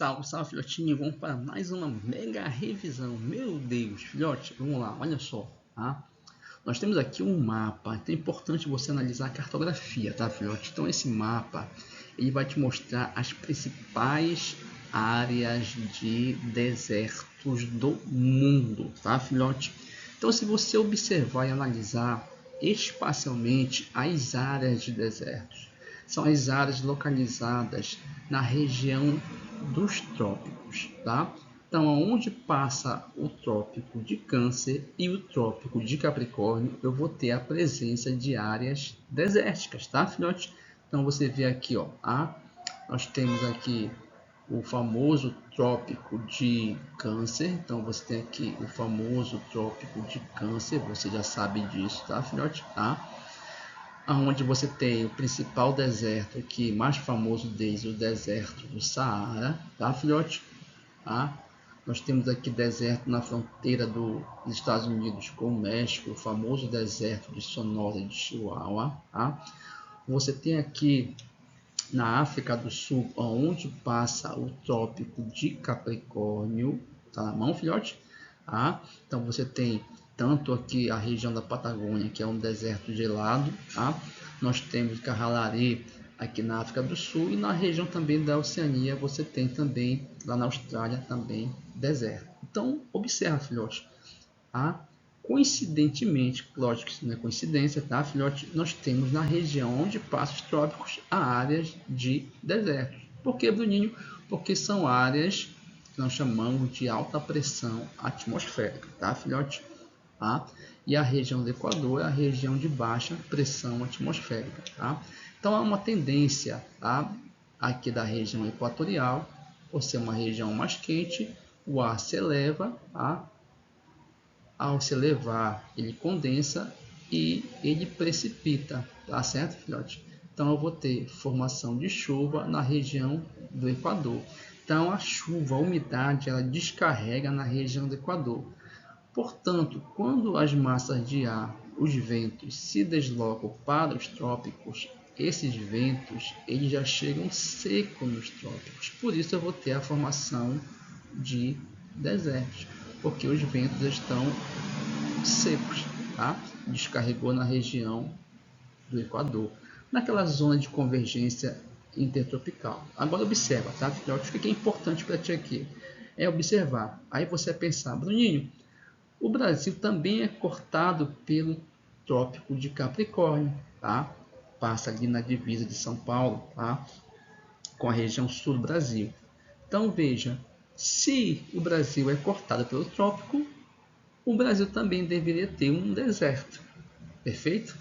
Salve, salve, filhotinho, vamos para mais uma mega revisão. Meu Deus, filhote, vamos lá, olha só, tá? Nós temos aqui um mapa, então é importante você analisar a cartografia, tá, filhote? Então esse mapa, ele vai te mostrar as principais áreas de desertos do mundo, tá, filhote? Então se você observar e analisar espacialmente as áreas de desertos, são as áreas localizadas na região dos trópicos, tá? Então, onde passa o trópico de Câncer e o trópico de Capricórnio, eu vou ter a presença de áreas desérticas, tá, filhote? Então, você vê aqui, ó, nós temos aqui o famoso trópico de Câncer. Então, você tem aqui o famoso trópico de Câncer, você já sabe disso, tá, filhote? Tá? Onde você tem o principal deserto aqui, mais famoso deles, o deserto do Saara, tá, filhote? Tá? Nós temos aqui deserto na fronteira dos Estados Unidos com o México, o famoso deserto de Sonora e de Chihuahua. Tá? Você tem aqui na África do Sul, onde passa o trópico de Capricórnio. Tá na mão, filhote? Tá? Então você tem tanto aqui a região da Patagônia, que é um deserto gelado, tá? Nós temos Carralari aqui na África do Sul, e na região também da Oceania você tem também, lá na Austrália, também deserto. Então observa, filhote, tá? Coincidentemente, lógico que isso não é coincidência, tá, filhote? Nós temos na região onde passam os trópicos a áreas de deserto. Por que, Bruninho? Porque são áreas que nós chamamos de alta pressão atmosférica, tá, filhote? Tá? E a região do Equador é a região de baixa pressão atmosférica, tá? Então há uma tendência, tá? Aqui da região equatorial, por ser uma região mais quente, o ar se eleva, tá? Ao se elevar, ele condensa e ele precipita, tá certo, filhote? Então eu vou ter formação de chuva na região do Equador. Então a chuva, a umidade, ela descarrega na região do Equador. Portanto, quando as massas de ar, os ventos, se deslocam para os trópicos, esses ventos eles já chegam secos nos trópicos. Por isso eu vou ter a formação de desertos, porque os ventos estão secos, tá? Descarregou na região do Equador, naquela zona de convergência intertropical. Agora observa, tá, filhote? O que é importante para ti aqui é observar. Aí você vai pensar, Bruninho, o Brasil também é cortado pelo trópico de Capricórnio, tá? Passa ali na divisa de São Paulo, tá? Com a região sul do Brasil. Então veja, se o Brasil é cortado pelo trópico, o Brasil também deveria ter um deserto, perfeito?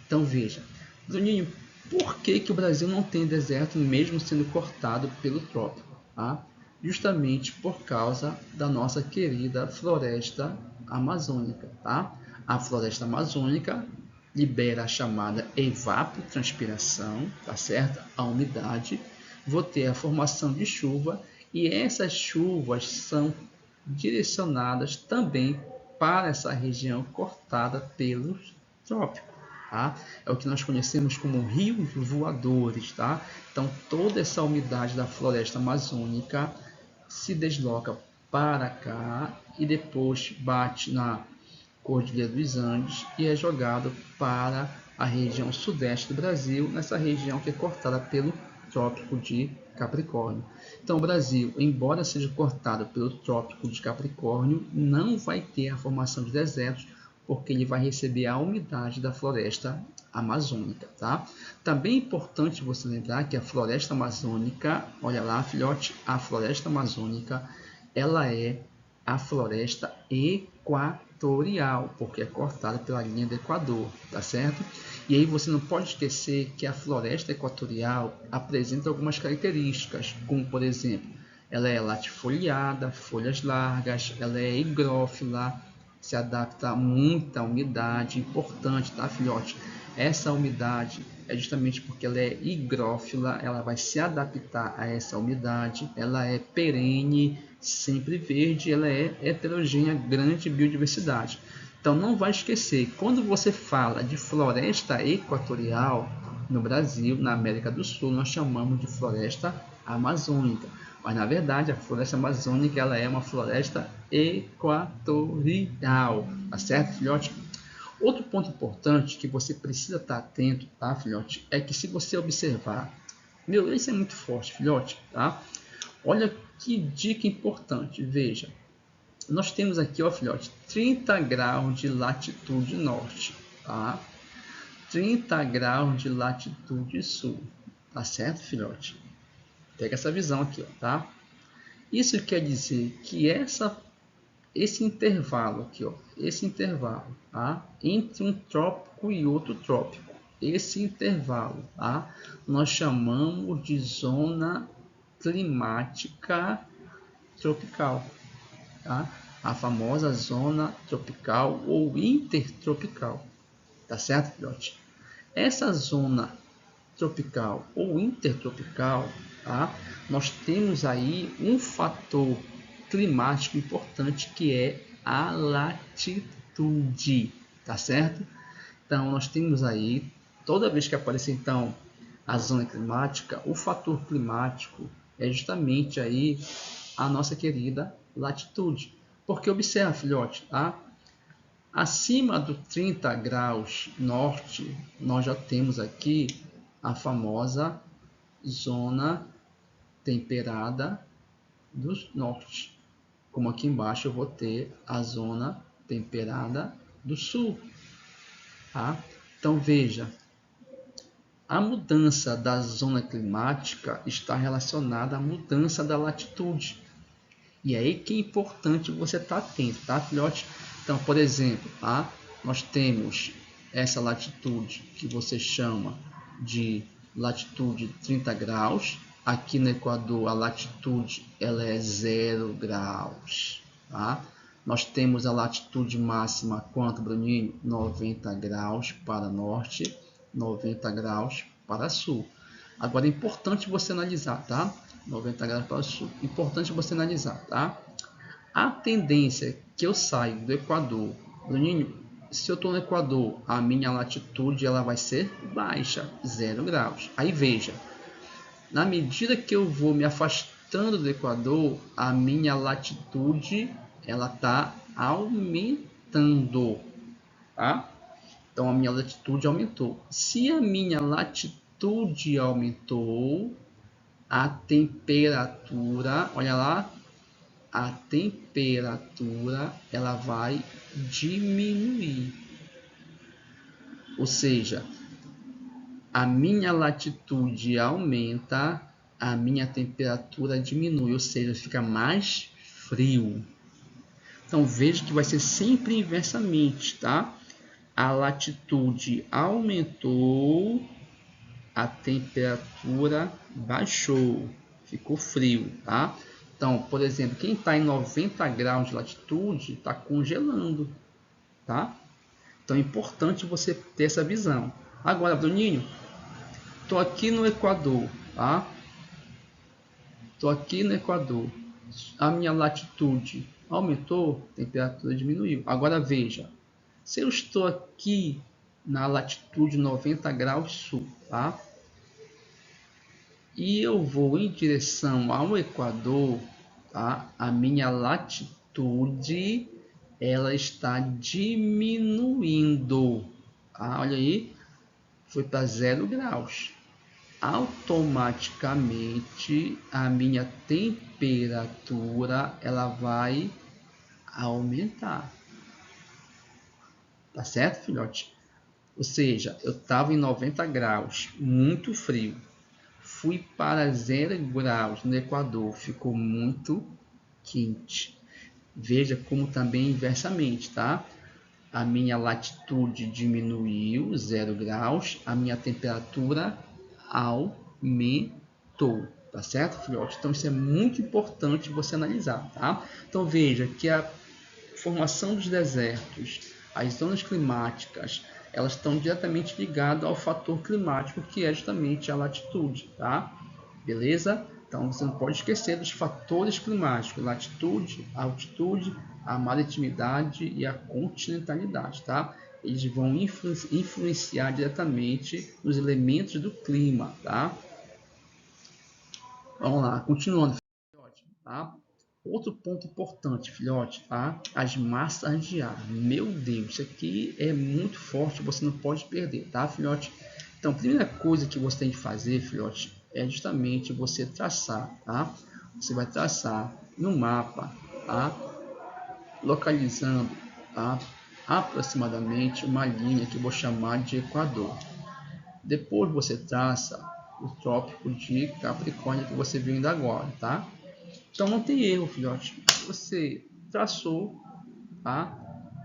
Então veja, Bruninho, por que o Brasil não tem deserto mesmo sendo cortado pelo trópico? Tá? Justamente por causa da nossa querida floresta amazônica, tá? A floresta amazônica libera a chamada evapotranspiração, tá certo? A umidade, vou ter a formação de chuva, e essas chuvas são direcionadas também para essa região cortada pelos trópicos. Tá? É o que nós conhecemos como rios voadores. Tá? Então toda essa umidade da floresta amazônica se desloca para cá e depois bate na Cordilheira dos Andes e é jogado para a região sudeste do Brasil, nessa região que é cortada pelo trópico de Capricórnio. Então o Brasil, embora seja cortado pelo trópico de Capricórnio, não vai ter a formação de desertos, porque ele vai receber a umidade da floresta amazônica, tá? Também é importante você lembrar que a floresta amazônica, olha lá, filhote, a floresta amazônica, ela é a floresta equatorial, porque é cortada pela linha do Equador, tá certo? E aí você não pode esquecer que a floresta equatorial apresenta algumas características, como por exemplo, ela é latifoliada, folhas largas, ela é higrófila, se adapta a muita umidade, importante, tá, filhote? Essa umidade é justamente porque ela é higrófila, ela vai se adaptar a essa umidade, ela é perene, sempre verde, ela é heterogênea, grande biodiversidade. Então não vai esquecer, quando você fala de floresta equatorial no Brasil, na América do Sul, nós chamamos de floresta amazônica. Mas na verdade a floresta amazônica ela é uma floresta equatorial, tá certo, filhote? Outro ponto importante que você precisa estar atento, tá, filhote, é que se você observar, meu, isso é muito forte, filhote, tá? Olha que dica importante, veja. Nós temos aqui, ó, filhote, 30 graus de latitude norte, tá? 30 graus de latitude sul, tá certo, filhote? Pega essa visão aqui, ó, tá? Isso quer dizer que esse intervalo aqui, ó, esse intervalo, tá? Entre um trópico e outro trópico, esse intervalo, tá? Nós chamamos de zona climática tropical, tá? A famosa zona tropical ou intertropical, tá certo, filhote? Essa zona tropical ou intertropical, tá? Nós temos aí um fator climático importante que é a latitude, tá certo? Então nós temos aí, toda vez que aparecer então a zona climática, o fator climático é justamente aí a nossa querida latitude. Porque observa, filhote, tá? Acima do 30 graus norte, nós já temos aqui a famosa zona temperada do norte. Como aqui embaixo eu vou ter a zona temperada do sul. Tá? Então veja, a mudança da zona climática está relacionada à mudança da latitude. E é aí que é importante você estar atento, tá, filhote? Então, por exemplo, tá? Nós temos essa latitude que você chama de latitude 30 graus. Aqui no Equador, a latitude ela é 0 graus. Tá? Nós temos a latitude máxima, quanto, Bruninho? 90 graus para norte, 90 graus para sul. Agora é importante você analisar, tá? 90 graus para o sul. Importante você analisar, tá? A tendência que eu saio do Equador, Bruninho, se eu estou no Equador, a minha latitude ela vai ser baixa, 0 graus. Aí veja, na medida que eu vou me afastando do Equador, a minha latitude ela está aumentando, tá? Então a minha latitude aumentou. Se a minha latitude aumentou, a temperatura, olha lá, a temperatura ela vai diminuir. Ou seja, a minha latitude aumenta, a minha temperatura diminui, ou seja, fica mais frio. Então veja que vai ser sempre inversamente, tá? A latitude aumentou, a temperatura baixou, ficou frio, tá? Então, por exemplo, quem está em 90 graus de latitude está congelando, tá? Então é importante você ter essa visão. Agora, Bruninho, estou aqui no Equador, tá? Estou aqui no Equador. A minha latitude aumentou, a temperatura diminuiu. Agora veja, se eu estou aqui na latitude 90 graus sul, tá? E eu vou em direção ao Equador, tá? A minha latitude ela está diminuindo, tá? Olha aí, foi para 0 graus. Automaticamente a minha temperatura ela vai aumentar, tá certo, filhote? Ou seja, eu estava em 90 graus, muito frio. Fui para 0 graus no Equador, ficou muito quente. Veja como também inversamente, tá? A minha latitude diminuiu 0 graus, a minha temperatura aumentou, tá certo, filhote? Então isso é muito importante você analisar, tá? Então veja que a formação dos desertos, as zonas climáticas, elas estão diretamente ligadas ao fator climático que é justamente a latitude, tá? Beleza? Então você não pode esquecer dos fatores climáticos: latitude, altitude, a maritimidade e a continentalidade, tá? Eles vão influenciar diretamente nos elementos do clima, tá? Vamos lá, continuando. tá? Outro ponto importante, filhote, tá? As massas de ar. Meu Deus, isso aqui é muito forte, você não pode perder, tá, filhote? Então, a primeira coisa que você tem que fazer, filhote, é justamente você traçar, tá? Você vai traçar no mapa, tá? Localizando, tá? Aproximadamente uma linha que eu vou chamar de Equador. Depois você traça o trópico de Capricórnio que você viu ainda agora, tá? Então não tem erro, filhote. Você traçou, tá?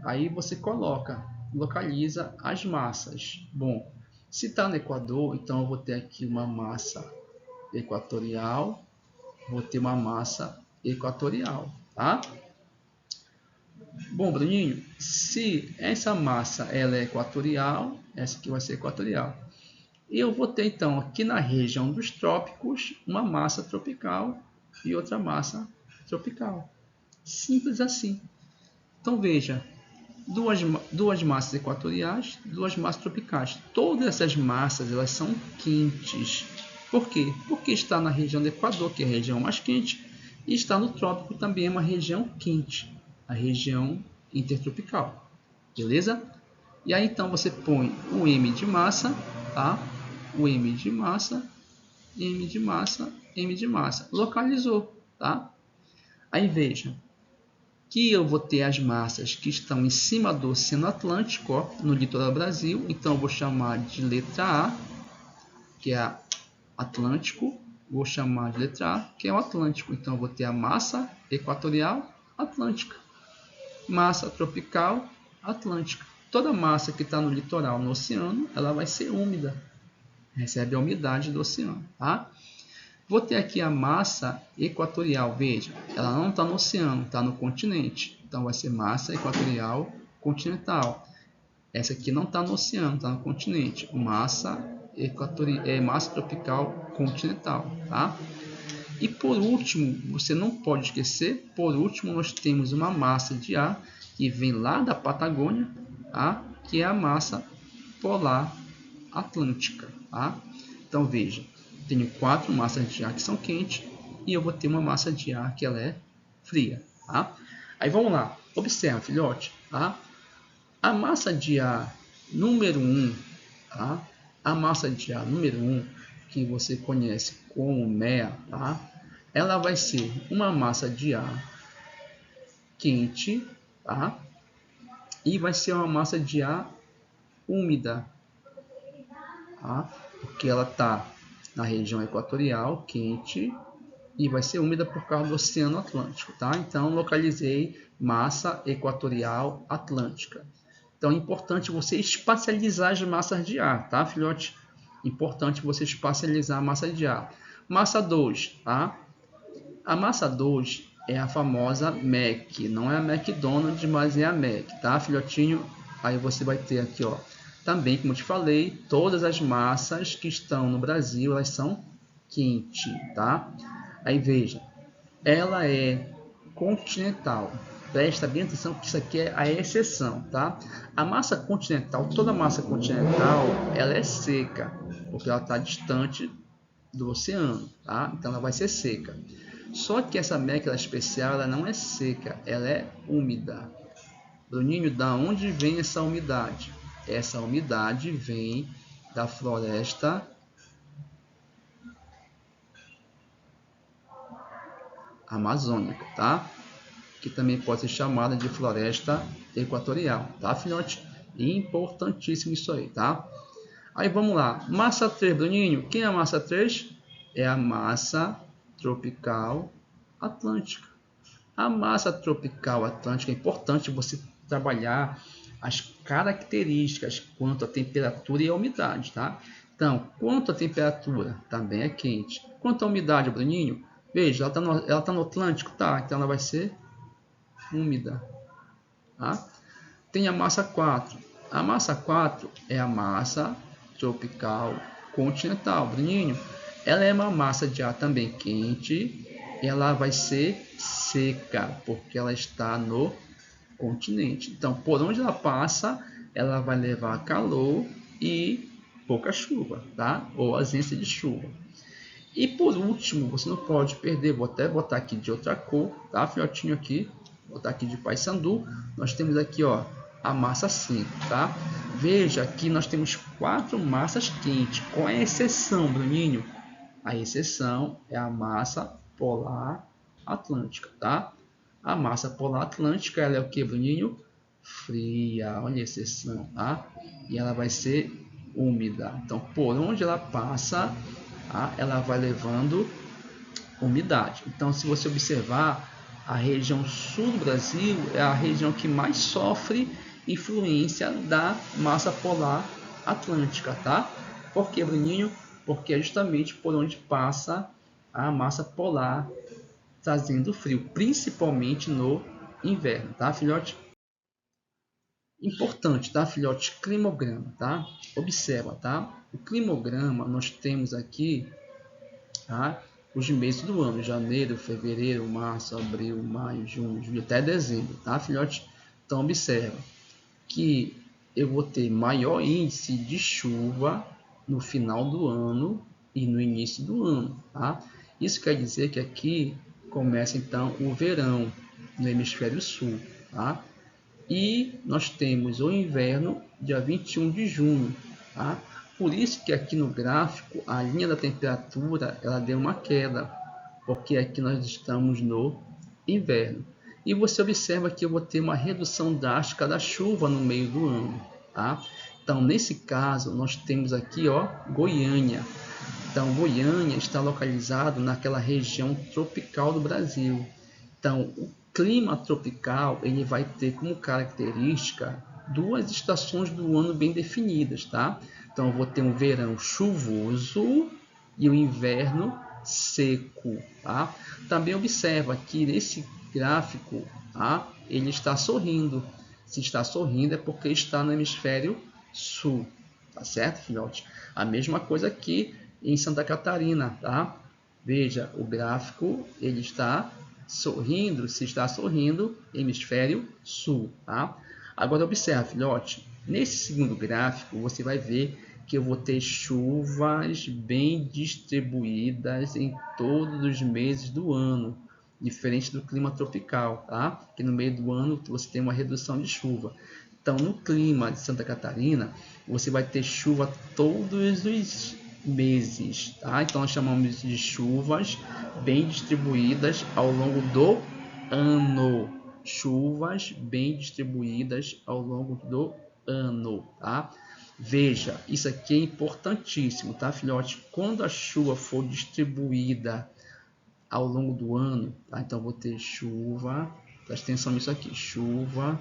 Aí você coloca, localiza as massas. Bom, se está no Equador, então eu vou ter aqui uma massa equatorial, vou ter uma massa equatorial, tá? Bom, Bruninho, se essa massa ela é equatorial, essa aqui vai ser equatorial. Eu vou ter então aqui na região dos trópicos uma massa tropical e outra massa tropical. Simples assim. Então veja, duas massas equatoriais, duas massas tropicais. Todas essas massas elas são quentes. Por quê? Porque está na região do Equador, que é a região mais quente, e está no trópico também é uma região quente, a região intertropical. Beleza? E aí então você põe o M de massa, tá? O M de massa, M de massa, M de massa. Localizou, tá? Aí veja que eu vou ter as massas que estão em cima do Oceano Atlântico, ó, no litoral do Brasil. Então eu vou chamar de letra A, que é Atlântico. Vou chamar de letra A, que é o Atlântico. Então eu vou ter a massa equatorial atlântica, massa tropical atlântica. Toda massa que está no litoral, no oceano, ela vai ser úmida, recebe a umidade do oceano, tá? Vou ter aqui a massa equatorial, veja, ela não está no oceano, está no continente. Então vai ser massa equatorial continental. Essa aqui não está no oceano, está no continente. Massa tropical continental, tá? E por último, você não pode esquecer, por último nós temos uma massa de ar que vem lá da Patagônia, tá? Que é a massa polar atlântica, tá? Então veja, tenho 4 massas de ar que são quentes e eu vou ter uma massa de ar que ela é fria, tá? Aí vamos lá, observa, filhote, tá? A massa de ar número 1, tá? A massa de ar número 1, que você conhece como MEA, tá? Ela vai ser uma massa de ar quente, tá? E vai ser uma massa de ar úmida, tá? Porque ela está na região equatorial, quente, e vai ser úmida por causa do Oceano Atlântico, tá? Então, localizei massa equatorial atlântica. Então, é importante você espacializar as massas de ar, tá, filhote? Importante você espacializar a massa de ar. Massa 2, tá? A massa 2 é a famosa MEC, não é a McDonald's, mas é a MEC, tá, filhotinho? Aí você vai ter aqui, ó, também, como eu te falei, todas as massas que estão no Brasil, elas são quentes, tá? Aí veja, ela é continental. Presta bem atenção que isso aqui é a exceção, tá? A massa continental, toda massa continental, ela é seca, porque ela está distante do oceano, tá? Então ela vai ser seca. Só que essa MEC especial, ela não é seca, ela é úmida. Bruninho, da onde vem essa umidade? Essa umidade vem da floresta amazônica, tá? Que também pode ser chamada de floresta equatorial, tá, filhote? Importantíssimo isso aí, tá? Aí vamos lá, massa 3, Bruninho, quem é a massa 3? É a massa tropical atlântica. A massa tropical atlântica é importante você trabalhar as características quanto à temperatura e à umidade, tá? Então, quanto à temperatura, também é quente. Quanto à umidade, Bruninho, veja, ela tá no Atlântico, tá? Então ela vai ser úmida, tá? Tem a massa 4. A massa 4 é a massa tropical continental, Bruninho. Ela é uma massa de ar também quente. Ela vai ser seca, porque ela está no continente. Então, por onde ela passa, ela vai levar calor e pouca chuva, tá? Ou ausência de chuva. E por último, você não pode perder, vou até botar aqui de outra cor, tá, filhotinho aqui, vou botar aqui de Paysandu, nós temos aqui, ó, a massa 5, tá? Veja que nós temos 4 massas quentes, com exceção, Bruninho, a exceção é a massa polar atlântica, tá? A massa polar atlântica, ela é o que, Bruninho? Fria, olha a exceção, tá? E ela vai ser úmida. Então, por onde ela passa, tá? Ela vai levando umidade. Então, se você observar, a região sul do Brasil é a região que mais sofre influência da massa polar atlântica, tá? Por que, Bruninho? Porque é justamente por onde passa a massa polar trazendo frio, principalmente no inverno, tá, filhote? Importante, tá, filhote? Climograma, tá? Observa, tá? O climograma nós temos aqui, tá? Os meses do ano, janeiro, fevereiro, março, abril, maio, junho, julho, até dezembro, tá, filhote? Então, observa que eu vou ter maior índice de chuva no final do ano e no início do ano, tá? Isso quer dizer que aqui começa, então, o verão no hemisfério sul, tá? E nós temos o inverno dia 21 de junho, tá? Por isso que aqui no gráfico a linha da temperatura ela deu uma queda, porque aqui nós estamos no inverno. E você observa que eu vou ter uma redução drástica da chuva no meio do ano, tá? Então, nesse caso, nós temos aqui, ó, Goiânia. Então, Goiânia está localizado naquela região tropical do Brasil. Então, o clima tropical ele vai ter como característica 2 estações do ano bem definidas, tá? Então, eu vou ter um verão chuvoso e o inverno seco, tá? Também observa que nesse gráfico, tá? Ele está sorrindo. Se está sorrindo é porque está no hemisfério sul, tá certo, filhote? A mesma coisa aqui em Santa Catarina, tá? Veja, o gráfico ele está sorrindo, se está sorrindo, hemisfério sul, tá? Agora observe, filhote, nesse segundo gráfico você vai ver que eu vou ter chuvas bem distribuídas em todos os meses do ano, diferente do clima tropical, tá? Que no meio do ano você tem uma redução de chuva. Então, no clima de Santa Catarina, você vai ter chuva todos os meses, tá? Então, nós chamamos de chuvas bem distribuídas ao longo do ano. Chuvas bem distribuídas ao longo do ano, tá? Veja, isso aqui é importantíssimo, tá, filhote? Quando a chuva for distribuída ao longo do ano, tá? Então, vou ter chuva, presta atenção nisso aqui, chuva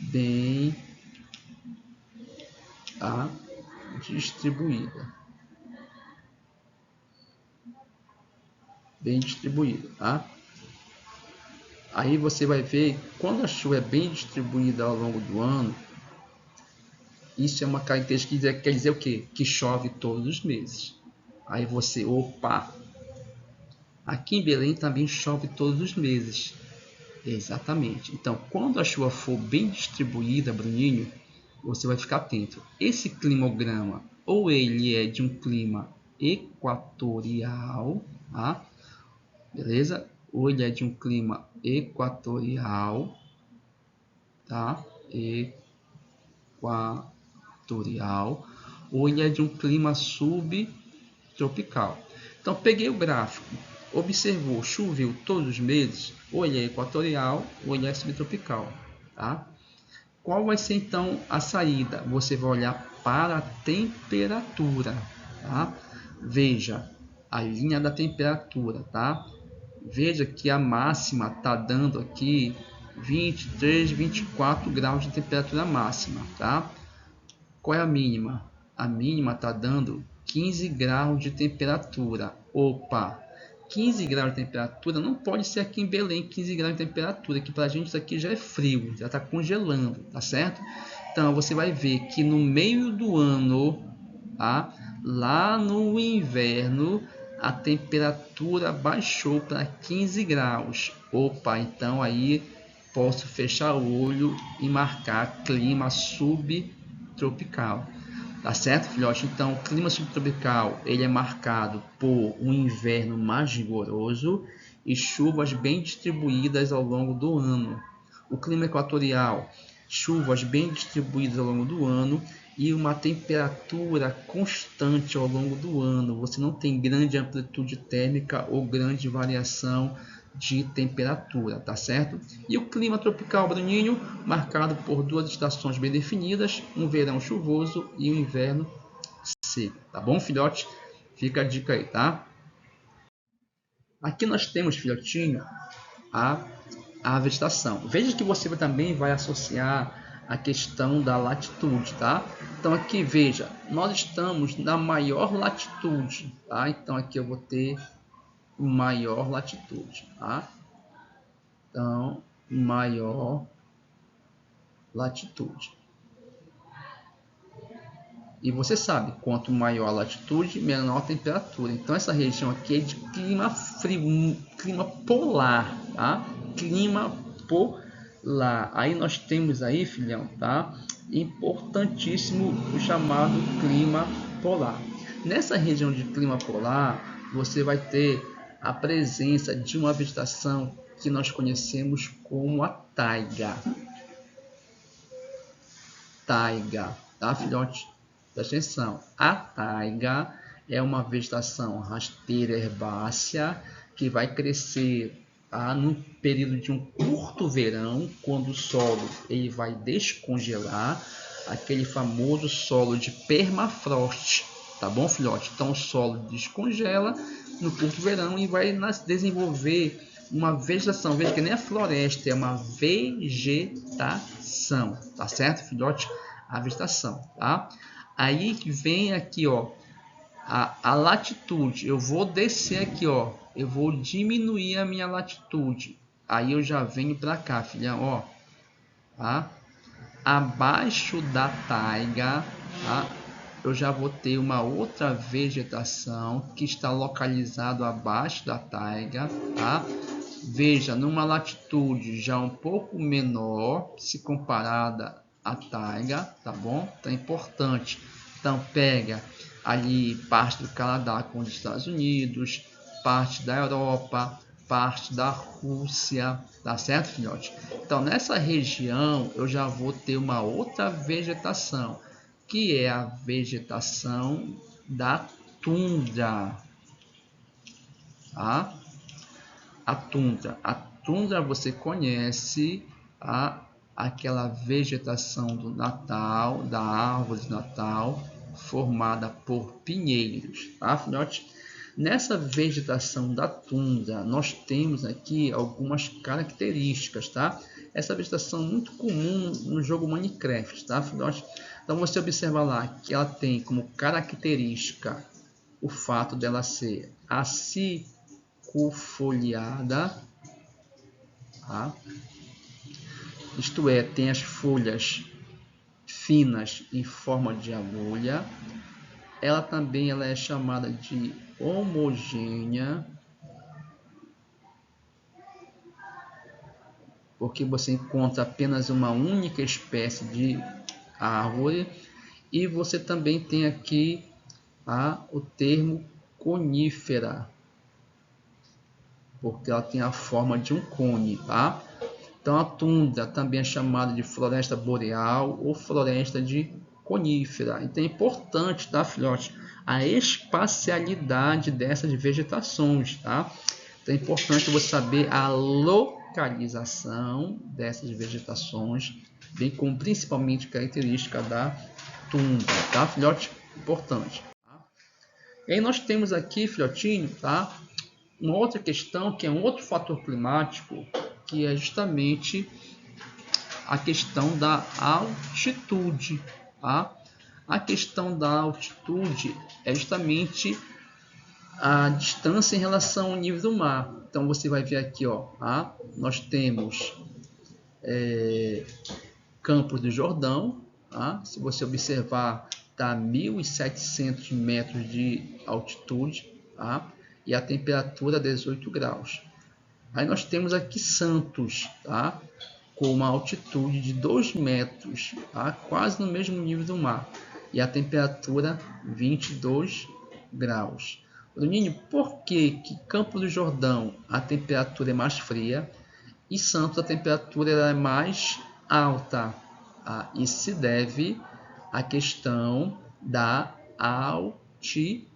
bem distribuída. Bem distribuída, tá? Aí você vai ver, quando a chuva é bem distribuída ao longo do ano, isso é uma característica que quer dizer o quê? Que chove todos os meses. Aí você, opa, aqui em Belém também chove todos os meses. Exatamente. Então, quando a chuva for bem distribuída, Bruninho, você vai ficar atento. Esse climograma, ou ele é de um clima equatorial, tá? Beleza? Ou ele é de um clima equatorial, tá? Equatorial, ou ele é de um clima subtropical. Então, peguei o gráfico, observou, choveu todos os meses, ou ele é equatorial, ou ele é subtropical, tá? Qual vai ser então a saída? Você vai olhar para a temperatura, tá? Veja a linha da temperatura, tá? Veja que a máxima está dando aqui 23, 24 graus de temperatura máxima, tá? Qual é a mínima? A mínima está dando 15 graus de temperatura. Opa! 15 graus de temperatura não pode ser aqui em Belém 15 graus de temperatura, que para a gente isso aqui já é frio, já está congelando, tá certo? Então você vai ver que no meio do ano, tá? Lá no inverno, a temperatura baixou para 15 graus. Opa, então aí posso fechar o olho e marcar clima subtropical. Tá certo, filhote? Então, o clima subtropical ele é marcado por um inverno mais rigoroso e chuvas bem distribuídas ao longo do ano. O clima equatorial, chuvas bem distribuídas ao longo do ano e uma temperatura constante ao longo do ano. Você não tem grande amplitude térmica ou grande variação de temperatura, tá certo? E o clima tropical, Bruninho, marcado por duas estações bem definidas, um verão chuvoso e um inverno seco, tá bom, filhote? Fica a dica aí, tá? Aqui nós temos, filhotinho, a vegetação. Veja que você também vai associar a questão da latitude, tá? Então aqui, veja, nós estamos na maior latitude, tá? Então aqui eu vou ter maior latitude, tá? Então, maior latitude. E você sabe, quanto maior a latitude, menor a temperatura. Então essa região aqui é de clima frio, clima polar, tá? Clima polar. Aí nós temos aí, filhão, tá? Importantíssimo o chamado clima polar. Nessa região de clima polar, você vai ter a presença de uma vegetação que nós conhecemos como a taiga. Taiga, tá, filhote? Presta atenção. A taiga é uma vegetação rasteira herbácea que vai crescer no período de um curto verão, quando o solo ele vai descongelar, aquele famoso solo de permafrost, tá bom, filhote? Então o solo descongela no curto verão e vai desenvolver uma vegetação. Veja que nem a floresta, é uma vegetação, tá certo, filhote? A vegetação, tá? Aí que vem aqui, ó, a latitude. Eu vou descer aqui, ó, eu vou diminuir a minha latitude. Aí eu já venho para cá, filhão, ó, tá? Abaixo da taiga, tá? Eu já vou ter uma outra vegetação que está localizado abaixo da taiga, tá? Veja, numa latitude já um pouco menor, se comparada à taiga, tá bom? Então é importante. Então pega ali parte do Canadá com os Estados Unidos, parte da Europa, parte da Rússia, tá certo, filhote? Então nessa região eu já vou ter uma outra vegetação, que é a vegetação da tundra, tá? A tundra você conhece aquela vegetação do Natal, da árvore de Natal, formada por pinheiros, tá, filhote? Nessa vegetação da tundra, nós temos aqui algumas características, tá? Essa vegetação é muito comum no jogo Minecraft, tá, filhote? Então você observa lá que ela tem como característica o fato dela ser acicufoliada, tá? Isto é, tem as folhas finas em forma de agulha. Ela também é chamada de homogênea, porque você encontra apenas uma única espécie de árvore. E você também tem aqui o termo conífera, porque ela tem a forma de um cone, tá? Então a tundra também é chamada de floresta boreal ou floresta de conífera. Então é importante, tá, filhote? A espacialidade dessas vegetações, tá? Então é importante você saber a localização dessas vegetações, bem como principalmente característica da tundra, tá, filhote? Importante. Tá? E aí nós temos aqui, filhotinho, tá? Uma outra questão que é um outro fator climático, que é justamente a questão da altitude, tá? A questão da altitude é justamente a distância em relação ao nível do mar. Então você vai ver aqui, ó, tá? Nós temos Campos do Jordão, tá? Se você observar, está a 1.700 metros de altitude, tá? E a temperatura 18 graus. Aí nós temos aqui Santos, tá? Com uma altitude de 2 metros, tá? Quase no mesmo nível do mar. e a temperatura 22 graus. Bruninho, por que Campos do Jordão a temperatura é mais fria e Santos a temperatura é mais alta? Isso se deve à questão da altitude.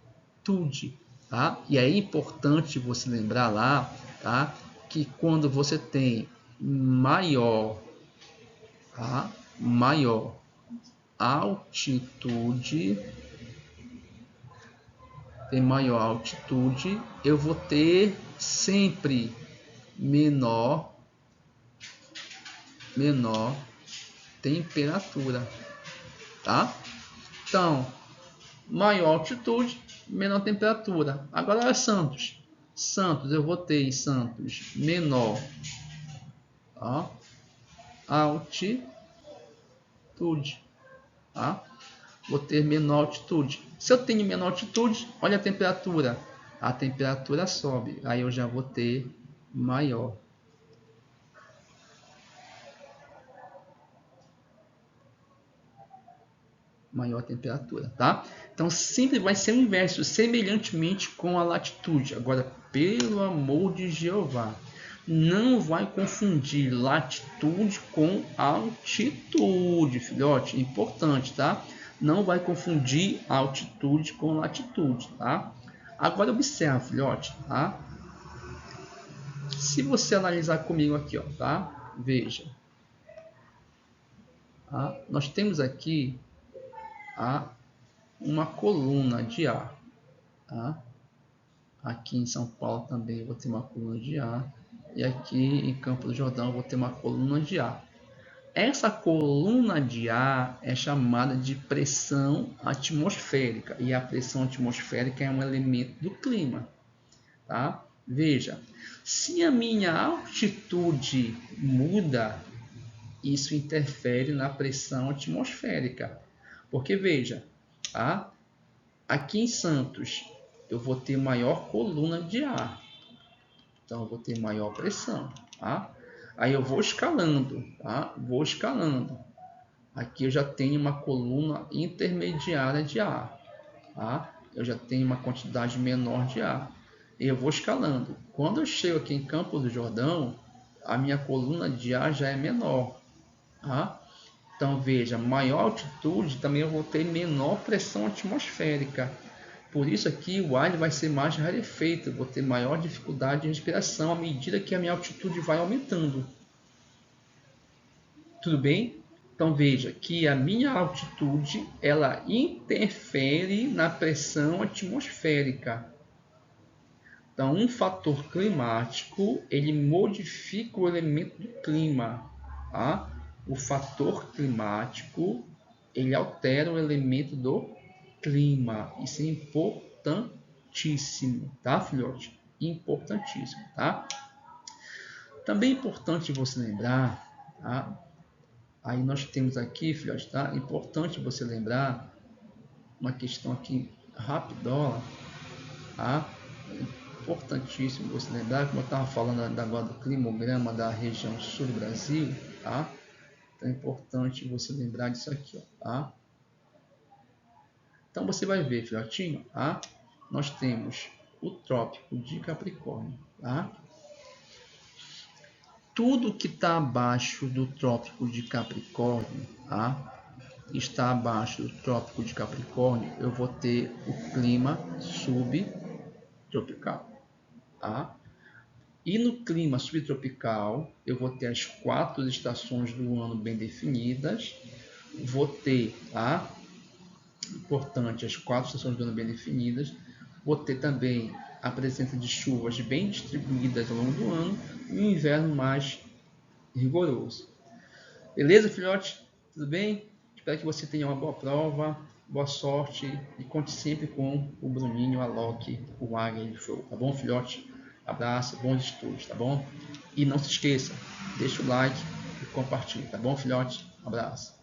Tá? E é importante você lembrar lá, tá? Que quando você tem maior altitude, eu vou ter sempre menor temperatura, tá? Então, maior altitude, menor temperatura. Agora é Santos, eu vou ter em Santos menor altitude, tá? Vou ter menor altitude. Se eu tenho menor altitude, olha a temperatura sobe, aí eu já vou ter maior temperatura, tá? Então sempre vai ser o inverso, semelhantemente com a latitude. Agora, pelo amor de Jeová, não vai confundir latitude com altitude, filhote, importante, tá? Não vai confundir altitude com latitude, tá? Agora observa, filhote, tá? Se você analisar comigo aqui, ó, tá? Veja, tá? Nós temos aqui uma coluna de ar, tá? Aqui em São Paulo também eu vou ter uma coluna de ar e aqui em Campos do Jordão eu vou ter uma coluna de ar. Essa coluna de ar é chamada de pressão atmosférica e a pressão atmosférica é um elemento do clima, tá? Veja, se a minha altitude muda, isso interfere na pressão atmosférica, porque veja, tá? Aqui em Santos eu vou ter maior coluna de ar, então eu vou ter maior pressão, tá? Aí eu vou escalando, tá? Vou escalando. Aqui eu já tenho uma coluna intermediária de ar, tá? Eu já tenho uma quantidade menor de ar. E eu vou escalando. Quando eu chego aqui em Campos do Jordão, a minha coluna de ar já é menor, tá? Então veja, maior altitude também eu vou ter menor pressão atmosférica. Por isso aqui o ar vai ser mais rarefeito, eu vou ter maior dificuldade de respiração à medida que a minha altitude vai aumentando. Tudo bem? Então veja que a minha altitude ela interfere na pressão atmosférica. Então um fator climático ele modifica o elemento do clima, tá? O fator climático ele altera o elemento do clima. Isso é importantíssimo, tá, filhote? Importantíssimo, tá? Também é importante você lembrar, tá? Aí nós temos aqui, filhote, tá? Importante você lembrar uma questão aqui rapidola, tá? Importantíssimo você lembrar, como eu estava falando agora do climograma da região sul do Brasil, tá? Então é importante você lembrar disso aqui, ó, tá? Então você vai ver, filhotinho, tá? Nós temos o trópico de Capricórnio, tá? Tudo que está abaixo do trópico de Capricórnio, tá? Está abaixo do trópico de Capricórnio, eu vou ter o clima subtropical, tá? E no clima subtropical, eu vou ter as 4 estações do ano bem definidas, vou ter, tá? Importante, as 4 estações do ano bem definidas, vou ter também a presença de chuvas bem distribuídas ao longo do ano e um inverno mais rigoroso. Beleza, filhote? Tudo bem? Espero que você tenha uma boa prova, boa sorte e conte sempre com o Bruninho, a Loki, o Águia e o Show. Tá bom, filhote? Abraço, bons estudos, tá bom? E não se esqueça, deixa o like e compartilhe, tá bom, filhote? Abraço.